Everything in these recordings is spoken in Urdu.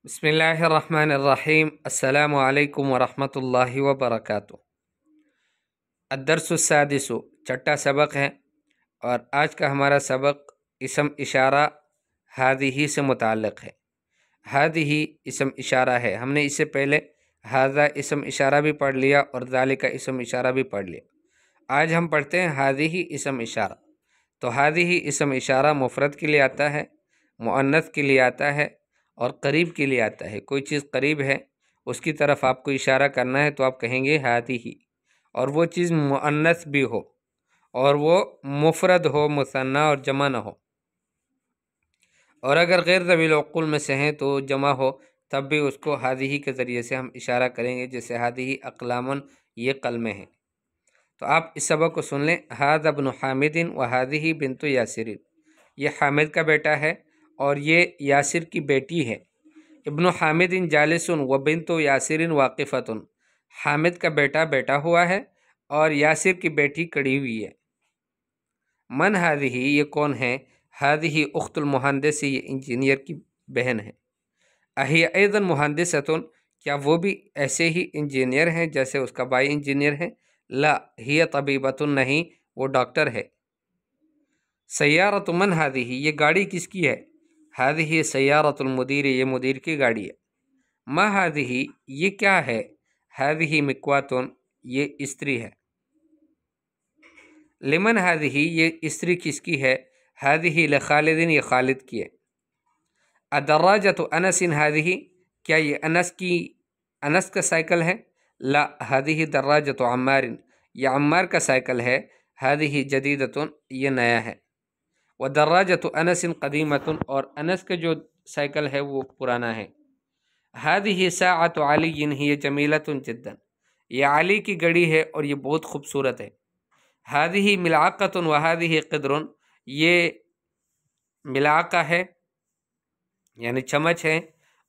بسم الله الرحمن الرحیم السلام علیکم ورحمۃ اللہ وبرکاتہ۔ الدرس السادس، چھٹا سبق ہے، اور آج کا ہمارا سبق اسم اشارہ ہذہ سے متعلق ہے۔ ہذہ اسم اشارہ ہے، ہم نے اس سے پہلے ھذا اسم اشارہ بھی پڑھ لیا اور ذالک اسم اشارہ بھی پڑھ لیا۔ آج ہم پڑھتے ہیں ہذہ اسم اشارہ۔ تو ہذہ اسم اشارہ مفرد کے لیے آتا ہے، مؤنث کے لیے آتا ہے اور قریب کے لیے آتا ہے۔ کوئی چیز قریب ہے اس کی طرف آپ کو اشارہ کرنا ہے تو آپ کہیں گے ہذہ، اور وہ چیز مؤنث بھی ہو اور وہ مفرد ہو، مثنی اور جمع نہ ہو، اور اگر غیر ذوی العقول میں سے ہیں تو جمع ہو تب بھی اس کو ہذہ کے ذریعے سے ہم اشارہ کریں گے، جیسے ہذہ اقلام، یہ قلمیں ہیں۔ تو آپ اس سبق کو سن لیں۔ ھذا ابن حامد وھذہ بنت یاسر، یہ حامد کا بیٹا ہے اور یہ یاسر کی بیٹی ہے۔ ابن حامد جالس و بنت یاسر واقفۃ، حامد کا بیٹا بیٹھا ہوا ہے اور یاسر کی بیٹی کھڑی ہوئی ہے۔ من ھذہ، یہ کون ہے؟ ھذہ اخت المہندس، یہ انجینئر کی بہن ہے۔ اہی ایضا مہندسۃ، کیا وہ بھی ایسے ہی انجینئر ہیں جیسے اس کا بھائی انجینئر ہے؟ لا ہی طبیبۃ، نہیں وہ ڈاکٹر ہے۔ سیارۃ من ھذہ، یہ گاڑی کس کی ہے؟ ھذہ سیارۃ المدیر، یہ مدیر کی گاڑی ہے۔ ما ھذہ، یہ کیا ہے؟ ھذہ مکواۃ، یہ استری ہے۔ لمن ھذہ، یہ استری کس کی ہے؟ ھذہ لخالد، یہ خالد کی ہے۔ الدراجۃ انس ھذہ، کیا یہ انس کا سائیکل ہے؟ لا ھذہ دراجۃ عمار، یہ عمار کا سائیکل ہے۔ ھذہ جدیدۃ، یہ نیا ہے۔ ودراجۃ انس قدیمۃ، اور انس کا جو سائیکل ہے وہ پرانا ہے۔ ھذہ ساعۃ علی، ہی جمیلۃ جدا، یہ علی کی گھڑی ہے اور یہ بہت خوبصورت ہے۔ ھذہ ملعقۃ وھذہ قدر، یہ ملعقہ ہے یعنی چمچ ہے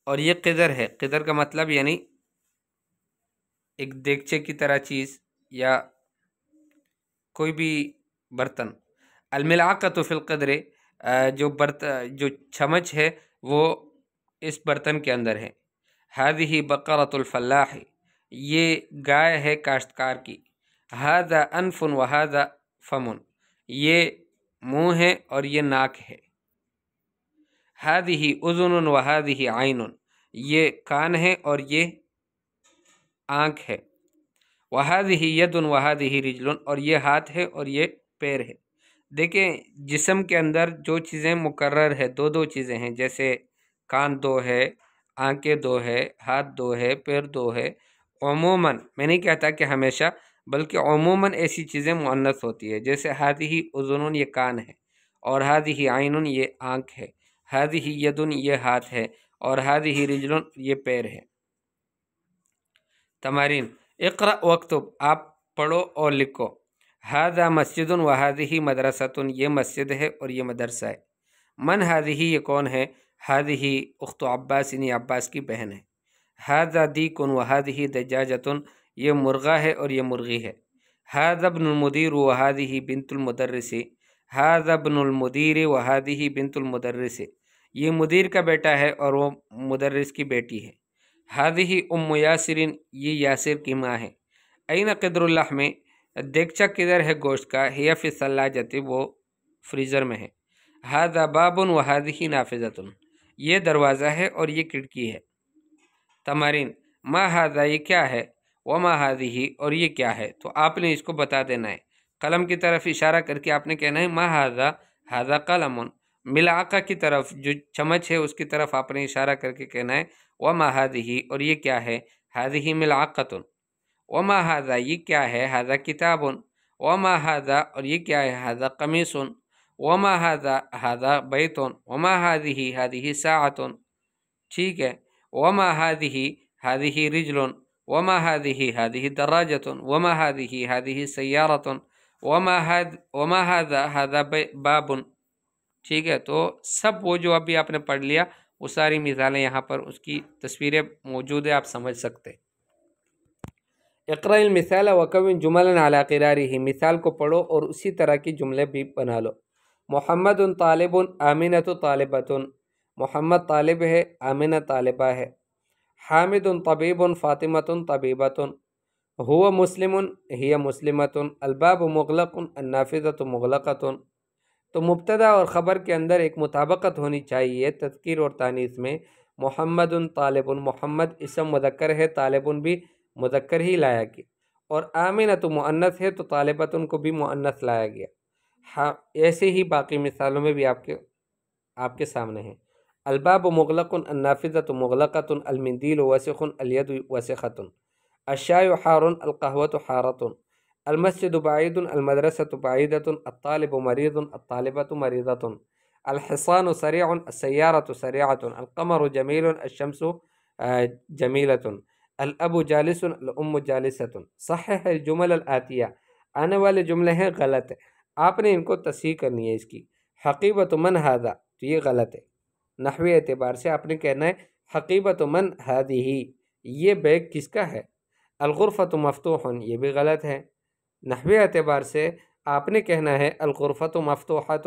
اور یہ قدر ہے۔ قدر کا مطلب یعنی ایک دیگچے کی طرح چیز یا کوئی بھی برتن۔ الملعقۃ فی القدر، جو چمچ ہے وہ اس برتن کے اندر ہے۔ ھذہ بقرۃ الفلاح، یہ گائے ہے کاشتکار کی۔ ھذا انف وھذا فم، یہ منہ ہے اور یہ ناک ہے۔ ھذہ اذن وھذہ عین، یہ کان ہے اور یہ آنکھ ہے۔ وھذہ ید وھذہ رجل، اور یہ ہاتھ ہے اور یہ پیر ہے۔ دیکھیں جسم کے اندر جو چیزیں مقرر ہے، دو چیزیں ہیں، جیسے کان دو ہے، آنکھیں دو ہے، ہاتھ دو ہے، پیر دو ہے۔ عموماً، میں نہیں کہتا کہ ہمیشہ، بلکہ عموماً ایسی چیزیں مؤنث ہوتی ہے، جیسے ھذہ اذن، یہ کان ہے، اور ھذہ عین، یہ آنکھ ہے۔ ھذہ ید، یہ ہاتھ ہے، اور ھذہ رجل، یہ پیر ہے۔ تمارین: اقرأ واکتب، آپ پڑھو اور لکھو۔ ھذا مسجد وھذہ مدرسۃ، یہ مسجد ہے اور یہ مدرسہ ہے۔ من ھذہ، یہ کون ہے؟ ھذہ اخت عباس، یہ عباس کی بہن ہے۔ ھذا دیک وھذہ دجاجۃ، یہ مرغہ ہے اور یہ مرغی ہے۔ ھذا ابن المدیر وھذہ بنت المدرس، ھذا ابن المدیر وھذہ بنت المدرس، یہ مدیر کا بیٹا ہے اور وہ مدرس کی بیٹی ہے۔ ھذہ ام یاسر، یہ یاسر کی ماں ہے۔ این قدر اللحم، دیگچہ کدھر ہے گوشت کا؟ ہی فی الثلاجۃ، وہ فریزر میں ہے۔ ھذا باب وھذہ نافذۃ، یہ دروازہ ہے اور یہ کھڑکی ہے۔ تمارین: ما ھذا، یہ کیا ہے؟ وما ھذہ، اور یہ کیا ہے؟ تو آپ نے اس کو بتا دینا ہے، قلم کی طرف اشارہ کر کے آپ نے کہنا ہے ما ھذا، ھذا قلم۔ ملعقہ کی طرف، جو چمچ ہے اس کی طرف آپ نے اشارہ کر کے کہنا ہے وما ھذہ، اور یہ کیا ہے؟ ھذہ ملعقۃ۔ وما ھذا، یہ کیا ہے؟ ھذا کتاب۔ وما ھذا، اور یہ کیا ہے؟ ھذا قمیص۔ وما ھذا، ھذا بیت۔ وما ھذہ، ھذہ ساعۃ۔ ٹھیک ہے۔ وما ھذہ، ھذہ رجل۔ وما ھذہ، ھذہ دراجۃ۔ وما ھذہ، ھذہ سیارۃ۔ وما ھذا، ھذا باب۔ ٹھیک ہے، تو سب وہ جو ابھی آپ نے پڑھ لیا وہ ساری مثالیں یہاں پر اس کی تصویریں موجود ہیں، آپ سمجھ سکتے۔ اقرأ المثال وکون جملا علی قرارہ، مثال کو پڑھو اور اسی طرح کی جملے بھی بنا لو۔ محمد طالب، آمینۃ طالبۃ۔ محمد طالب ہے، آمنہ طالبہ ہے۔ حامد طبیب فاطمۃ طبیبۃ، هو مسلم هي مسلمۃ، الباب مغلق النافذۃ مغلقۃ۔ تو مبتدا اور خبر کے اندر ایک مطابقت ہونی چاہیے تذکیر اور تانیث میں۔ محمد طالب، محمد اسم مذکر ہے، طالب بھی مذکر ہی لایا گیا، اور آمنہ تو مؤنث ہے تو طالبۃ کو بھی مؤنث لایا گیا۔ ایسے ہی باقی مثالوں میں بھی آپ کے سامنے ہیں۔ الباب مغلق النافذۃ مغلقۃ، المندیل وسخ الید وسخۃ، الشائی حار القہوۃ حارۃ، المسجد بعید المدرسۃ بعیدۃ، الطالب مریض الطالبۃ مریضۃ، الحصان سریع السیارۃ سریعۃ، القمر جمیل الشمس جمیلۃ، الاب جالس الام جالسۃ۔ صحح الجمل الآتیہ، آنے والے جملے ہیں غلط ہے، آپ نے ان کو تصحیح کرنی ہے۔ اس کی حقیبۃ من ھذا، تو یہ غلط ہے۔ نحوی اعتبار سے آپ نے کہنا ہے حقیبۃ من ھذہ، یہ بیگ کس کا ہے۔ الغرفۃ مفتوح، یہ بھی غلط ہے۔ نحوی اعتبار سے آپ نے کہنا ہے الغرفۃ مفتوحۃ۔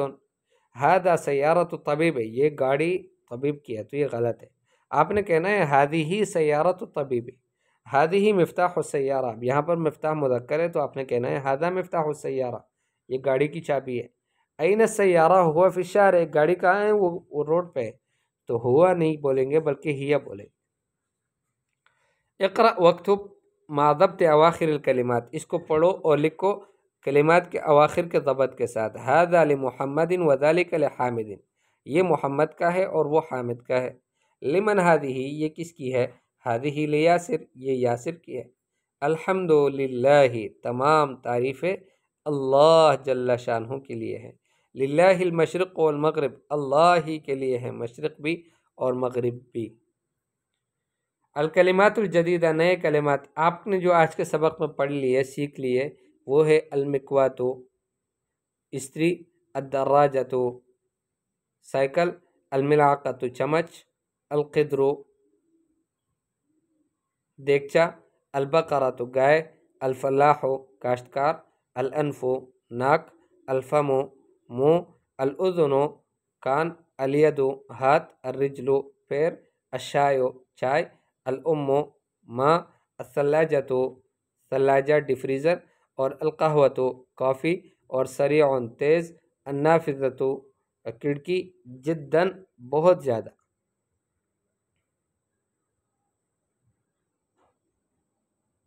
ھذا سیارۃ الطبیب، یہ گاڑی طبیب کی ہے، تو یہ غلط ہے۔ آپ نے کہنا ہے ھذہ سیارۃ الطبیب، ھذہ مفتاح السیارہ، یہاں پر مفتاح مذکر ہے تو آپ نے کہنا ہے ھذا مفتاح السیارہ، یہ گاڑی کی چابی ہے۔ این السیارہ ہوا فی الشارع، گاڑی کہاں ہے، وہ روڈ پہ ہے، تو ہوا نہیں بولیں گے بلکہ ہیا بولیں گے۔ اقرأ واکتب مع ضبط اواخر الکلمات، اس کو پڑھو اور لکھو کلمات کے اواخر کے ضبط کے ساتھ۔ ھذا لمحمد وذلک لحامد، یہ محمد کا ہے اور وہ حامد کا ہے۔ لمن ھذہ، یہ کس کی ہے، ھذہ لیاسر، یہ یاسر کی ہے۔ الحمد للہ، تمام تعریفیں اللہ جل شانہ کے لیے ہے۔ للہ المشرق والمغرب، اللہ ہی کے لیے ہے مشرق بھی اور مغرب بھی۔ الکلمات الجدیدہ، نئے کلمات آپ نے جو آج کے سبق میں پڑھ لیے سیکھ لیے وہ ہے المکوات استری، الدراجۃ سائیکل، الملعقۃ چمچ، القدر دیگچا، البقرۃ گائے، الفلاح کاشتکار، الانف ناک، الفم منہ، الاذن کان، الید ہاتھ، الرجل پیر، الشائی چائے، الام ماں، الثلاجۃ ثلاجہ ڈیفریزر، اور القہوۃ کافی، اور سریع تیز، النافذۃ کھڑکی، جداً بہت زیادہ۔